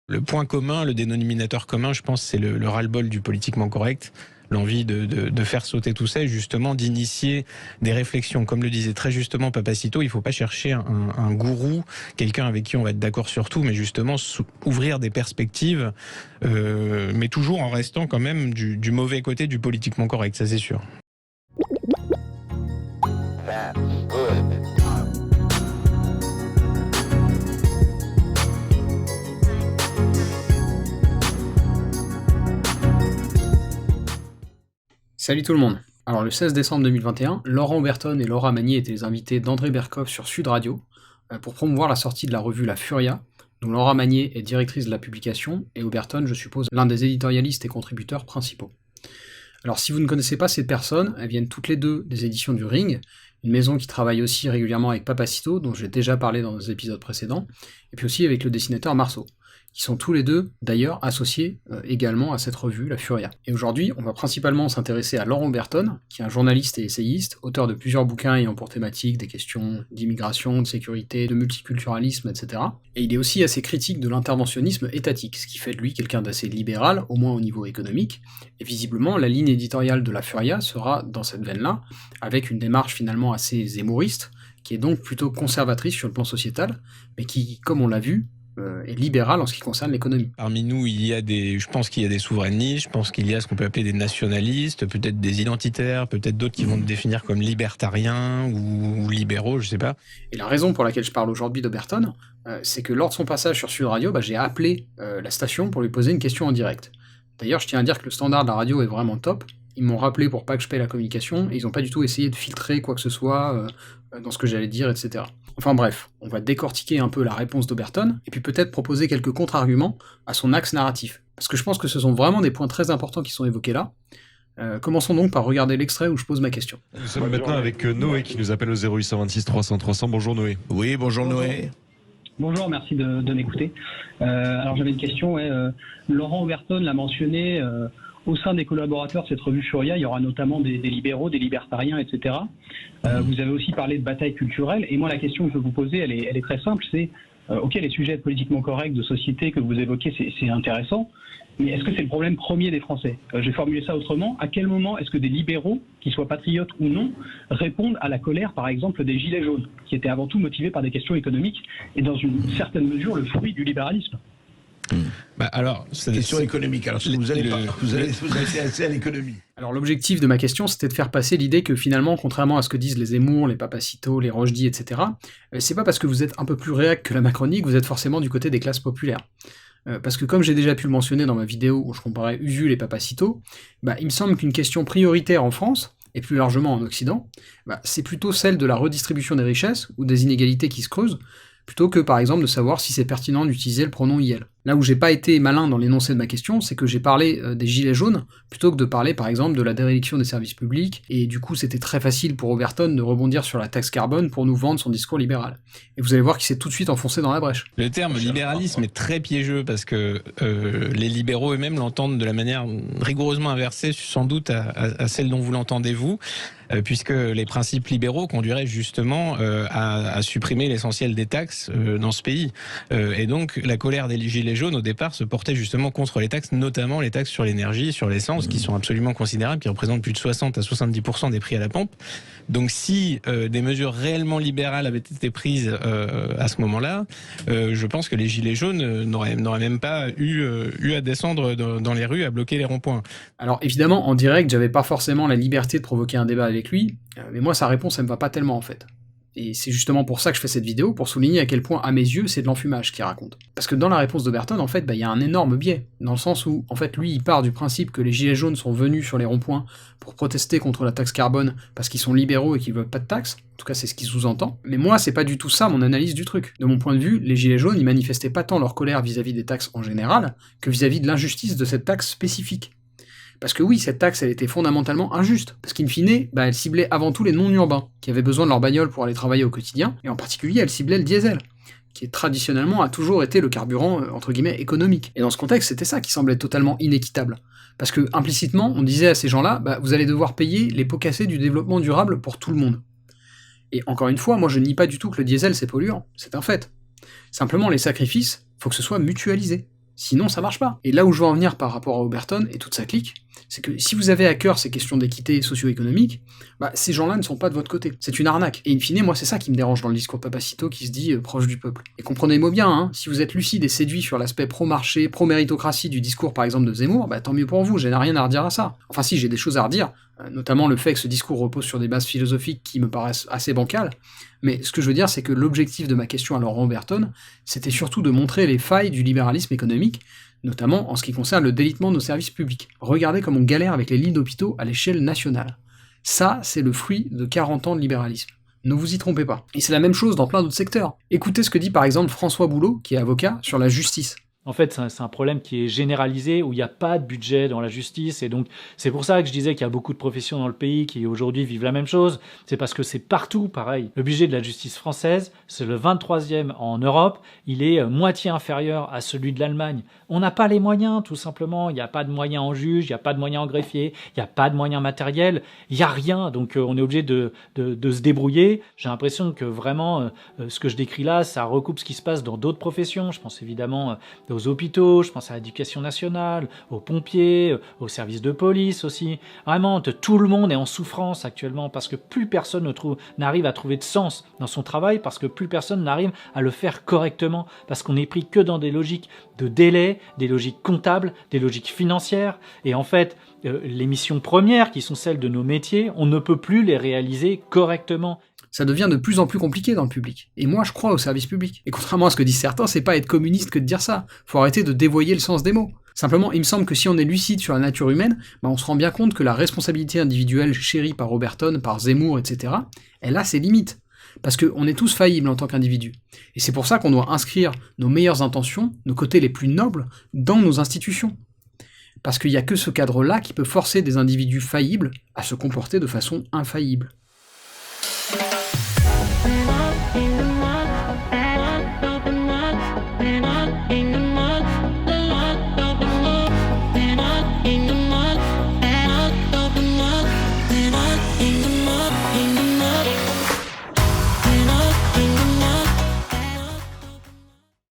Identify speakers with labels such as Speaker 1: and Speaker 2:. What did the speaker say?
Speaker 1: Le point commun, le dénominateur commun, je pense, c'est le ras-le-bol du politiquement correct, l'envie de faire sauter tout ça et justement d'initier des réflexions. Comme le disait très justement Papacito, il ne faut pas chercher un gourou, quelqu'un avec qui on va être d'accord sur tout, mais justement ouvrir des perspectives, mais toujours en restant quand même du mauvais côté du politiquement correct, ça c'est sûr.
Speaker 2: Salut tout le monde. Alors le 16 décembre 2021, Laurent Oberton et Laura Magnier étaient les invités d'André Berkoff sur Sud Radio pour promouvoir la sortie de la revue La Furia, dont Laura Magnier est directrice de la publication et Oberton, je suppose, l'un des éditorialistes et contributeurs principaux. Alors si vous ne connaissez pas ces personnes, elles viennent toutes les deux des éditions du Ring, une maison qui travaille aussi régulièrement avec Papacito, dont j'ai déjà parlé dans nos épisodes précédents, et puis aussi avec le dessinateur Marceau, qui sont tous les deux d'ailleurs associés également à cette revue, La Furia. Et aujourd'hui, on va principalement s'intéresser à Laurent Oberton, qui est un journaliste et essayiste, auteur de plusieurs bouquins ayant pour thématique des questions d'immigration, de sécurité, de multiculturalisme, etc. Et il est aussi assez critique de l'interventionnisme étatique, ce qui fait de lui quelqu'un d'assez libéral, au moins au niveau économique, et visiblement la ligne éditoriale de La Furia sera dans cette veine-là, avec une démarche finalement assez zémouriste, qui est donc plutôt conservatrice sur le plan sociétal, mais qui, comme on l'a vu, est libéral en ce qui concerne l'économie.
Speaker 1: Parmi nous, je pense qu'il y a des souverainistes, je pense qu'il y a ce qu'on peut appeler des nationalistes, peut-être des identitaires, peut-être d'autres qui vont te définir comme libertariens ou libéraux, je sais pas.
Speaker 2: Et la raison pour laquelle je parle aujourd'hui d'Oberton, c'est que lors de son passage sur Sud Radio, j'ai appelé la station pour lui poser une question en direct. D'ailleurs, je tiens à dire que le standard de la radio est vraiment top. Ils m'ont rappelé pour pas que je paie la communication, et ils n'ont pas du tout essayé de filtrer quoi que ce soit dans ce que j'allais dire, etc. Enfin bref, on va décortiquer un peu la réponse d'Oberton, et puis peut-être proposer quelques contre-arguments à son axe narratif. Parce que je pense que ce sont vraiment des points très importants qui sont évoqués là. Commençons donc par regarder l'extrait où je pose ma question.
Speaker 3: Nous sommes maintenant avec Noé qui nous appelle au 0826 300 300. Bonjour Noé.
Speaker 1: Oui, bonjour Noé.
Speaker 4: Bonjour, merci de m'écouter. Alors j'avais une question, Laurent Oberton l'a mentionné, au sein des collaborateurs de cette revue Furia, il y aura notamment des libéraux, des libertariens, etc. Vous avez aussi parlé de bataille culturelle, et moi la question que je veux vous poser, elle est très simple, c'est, ok, les sujets politiquement corrects de société que vous évoquez, c'est intéressant, mais est-ce que c'est le problème premier des Français? Je vais formuler ça autrement, à quel moment est-ce que des libéraux, qu'ils soient patriotes ou non, répondent à la colère, par exemple, des Gilets jaunes, qui étaient avant tout motivés par des questions économiques, et dans une certaine mesure le fruit du libéralisme?
Speaker 1: Alors,
Speaker 5: question économique. Alors, vous allez assez à l'économie.
Speaker 2: Alors, l'objectif de ma question, c'était de faire passer l'idée que finalement, contrairement à ce que disent les Zemmour, les Papacito, les Rochdy, etc., c'est pas parce que vous êtes un peu plus réac que la Macronie que vous êtes forcément du côté des classes populaires. Parce que comme j'ai déjà pu le mentionner dans ma vidéo où je comparais Usul et Papacito, il me semble qu'une question prioritaire en France, et plus largement en Occident, c'est plutôt celle de la redistribution des richesses ou des inégalités qui se creusent, plutôt que par exemple de savoir si c'est pertinent d'utiliser le pronom IL. Là où j'ai pas été malin dans l'énoncé de ma question, c'est que j'ai parlé des gilets jaunes, plutôt que de parler par exemple de la déréliction des services publics, et du coup c'était très facile pour Oberton de rebondir sur la taxe carbone pour nous vendre son discours libéral. Et vous allez voir qu'il s'est tout de suite enfoncé dans la brèche.
Speaker 1: Le terme libéralisme est très piégeux, parce que les libéraux eux-mêmes l'entendent de la manière rigoureusement inversée, sans doute à celle dont vous l'entendez vous, puisque les principes libéraux conduiraient justement à supprimer l'essentiel des taxes dans ce pays. Et donc la colère des gilets jaunes au départ se portait justement contre les taxes, notamment les taxes sur l'énergie, sur l'essence, qui sont absolument considérables, qui représentent plus de 60 à 70% des prix à la pompe. Donc si des mesures réellement libérales avaient été prises à ce moment-là, je pense que les gilets jaunes n'auraient même pas eu à descendre dans les rues, à bloquer les ronds-points.
Speaker 2: Alors évidemment, en direct, j'avais pas forcément la liberté de provoquer un débat avec lui, mais moi sa réponse elle me va pas tellement en fait. Et c'est justement pour ça que je fais cette vidéo, pour souligner à quel point, à mes yeux, c'est de l'enfumage qu'il raconte. Parce que dans la réponse d'Oberton, en fait, il y a un énorme biais, dans le sens où, en fait, lui, il part du principe que les gilets jaunes sont venus sur les ronds-points pour protester contre la taxe carbone parce qu'ils sont libéraux et qu'ils veulent pas de taxes. En tout cas, c'est ce qu'il sous-entend. Mais moi, c'est pas du tout ça mon analyse du truc. De mon point de vue, les gilets jaunes, ils manifestaient pas tant leur colère vis-à-vis des taxes en général, que vis-à-vis de l'injustice de cette taxe spécifique. Parce que oui, cette taxe, elle était fondamentalement injuste, parce qu'in fine, elle ciblait avant tout les non-urbains, qui avaient besoin de leur bagnole pour aller travailler au quotidien, et en particulier, elle ciblait le diesel, qui traditionnellement a toujours été le carburant, entre guillemets, économique. Et dans ce contexte, c'était ça qui semblait totalement inéquitable. Parce que, implicitement, on disait à ces gens-là, vous allez devoir payer les pots cassés du développement durable pour tout le monde. Et encore une fois, moi je nie pas du tout que le diesel c'est polluant, c'est un fait. Simplement, les sacrifices, faut que ce soit mutualisé. Sinon, ça marche pas. Et là où je veux en venir par rapport à Oberton et toute sa clique, c'est que si vous avez à cœur ces questions d'équité socio-économique, ces gens-là ne sont pas de votre côté. C'est une arnaque. Et in fine, moi, c'est ça qui me dérange dans le discours de Papacito qui se dit proche du peuple. Et comprenez-moi bien, hein, si vous êtes lucide et séduit sur l'aspect pro-marché, pro-méritocratie du discours, par exemple, de Zemmour, tant mieux pour vous, je n'ai rien à redire à ça. Enfin si, j'ai des choses à redire, notamment le fait que ce discours repose sur des bases philosophiques qui me paraissent assez bancales, mais ce que je veux dire, c'est que l'objectif de ma question à Laurent Oberton, c'était surtout de montrer les failles du libéralisme économique, notamment en ce qui concerne le délitement de nos services publics. Regardez comme on galère avec les lits d'hôpitaux à l'échelle nationale. Ça, c'est le fruit de 40 ans de libéralisme. Ne vous y trompez pas. Et c'est la même chose dans plein d'autres secteurs. Écoutez ce que dit par exemple François Boulot, qui est avocat, sur la justice.
Speaker 6: En fait, c'est un problème qui est généralisé, où il n'y a pas de budget dans la justice. Et donc, c'est pour ça que je disais qu'il y a beaucoup de professions dans le pays qui aujourd'hui vivent la même chose. C'est parce que c'est partout pareil. Le budget de la justice française, c'est le 23e en Europe. Il est moitié inférieur à celui de l'Allemagne. On n'a pas les moyens, tout simplement. Il n'y a pas de moyens en juge, il n'y a pas de moyens en greffier, il n'y a pas de moyens matériels. Il n'y a rien. Donc, on est obligé de se débrouiller. J'ai l'impression que vraiment, ce que je décris là, ça recoupe ce qui se passe dans d'autres professions. Je pense évidemment aux hôpitaux, je pense à l'éducation nationale, aux pompiers, aux services de police aussi. Vraiment, tout le monde est en souffrance actuellement parce que plus personne n'arrive à trouver de sens dans son travail, parce que plus personne n'arrive à le faire correctement, parce qu'on est pris que dans des logiques de délai, des logiques comptables, des logiques financières. Et en fait, les missions premières, qui sont celles de nos métiers, on ne peut plus les réaliser correctement.
Speaker 2: Ça devient de plus en plus compliqué dans le public. Et moi, je crois au service public. Et contrairement à ce que disent certains, c'est pas être communiste que de dire ça. Faut arrêter de dévoyer le sens des mots. Simplement, il me semble que si on est lucide sur la nature humaine, on se rend bien compte que la responsabilité individuelle chérie par Oberton, par Zemmour, etc., elle a ses limites. Parce qu'on est tous faillibles en tant qu'individus. Et c'est pour ça qu'on doit inscrire nos meilleures intentions, nos côtés les plus nobles, dans nos institutions. Parce qu'il n'y a que ce cadre-là qui peut forcer des individus faillibles à se comporter de façon infaillible.